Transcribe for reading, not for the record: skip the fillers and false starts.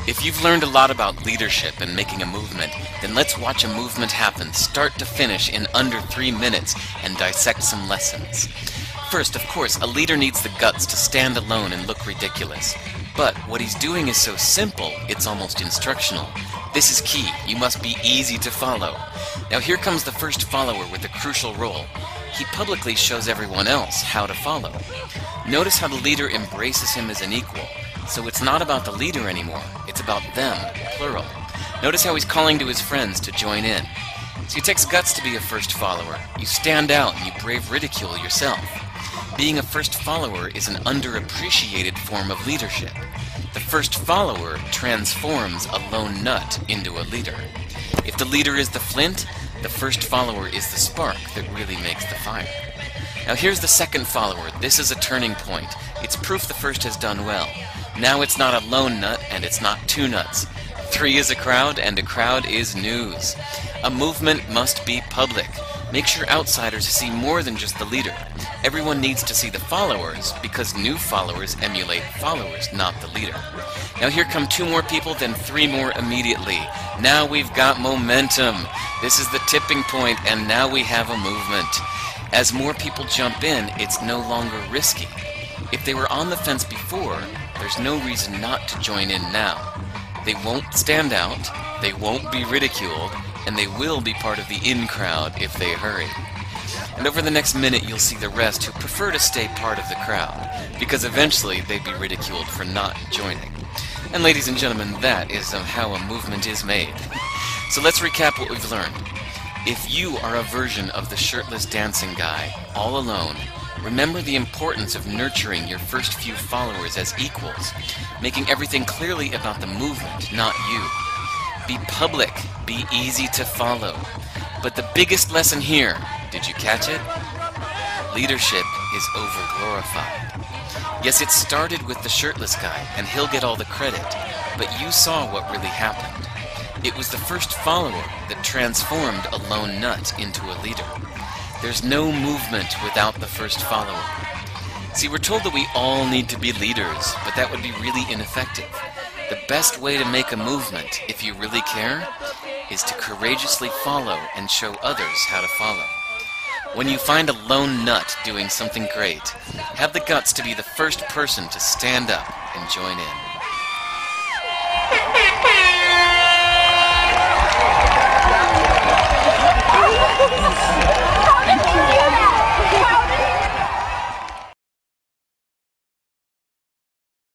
If you've learned a lot about leadership and making a movement, then let's watch a movement happen start to finish in under 3 minutes and dissect some lessons. First, of course, a leader needs the guts to stand alone and look ridiculous. But what he's doing is so simple, it's almost instructional. This is key. You must be easy to follow. Now here comes the first follower with a crucial role. He publicly shows everyone else how to follow. Notice how the leader embraces him as an equal. So it's not about the leader anymore, it's about them, plural. Notice how he's calling to his friends to join in. So it takes guts to be a first follower. You stand out and you brave ridicule yourself. Being a first follower is an underappreciated form of leadership. The first follower transforms a lone nut into a leader. If the leader is the flint, the first follower is the spark that really makes the fire. Now here's the second follower. This is a turning point. It's proof the first has done well. Now it's not a lone nut and it's not two nuts. 3 is a crowd and a crowd is news. A movement must be public. Make sure outsiders see more than just the leader. Everyone needs to see the followers because new followers emulate followers, not the leader. Now here come 2 more people, then 3 more immediately. Now we've got momentum. This is the tipping point and now we have a movement. As more people jump in, it's no longer risky. If they were on the fence before, there's no reason not to join in now. They won't stand out, they won't be ridiculed, and they will be part of the in crowd if they hurry. And over the next minute you'll see the rest who prefer to stay part of the crowd, because eventually they'd be ridiculed for not joining. And ladies and gentlemen, that is how a movement is made. So let's recap what we've learned. If you are a version of the shirtless dancing guy, all alone, remember the importance of nurturing your first few followers as equals, making everything clearly about the movement, not you. Be public, be easy to follow. But the biggest lesson here, did you catch it? Leadership is overglorified. Yes, it started with the shirtless guy, and he'll get all the credit, but you saw what really happened. It was the first follower that transformed a lone nut into a leader. There's no movement without the first follower. See, we're told that we all need to be leaders, but that would be really ineffective. The best way to make a movement, if you really care, is to courageously follow and show others how to follow. When you find a lone nut doing something great, have the guts to be the first person to stand up and join in.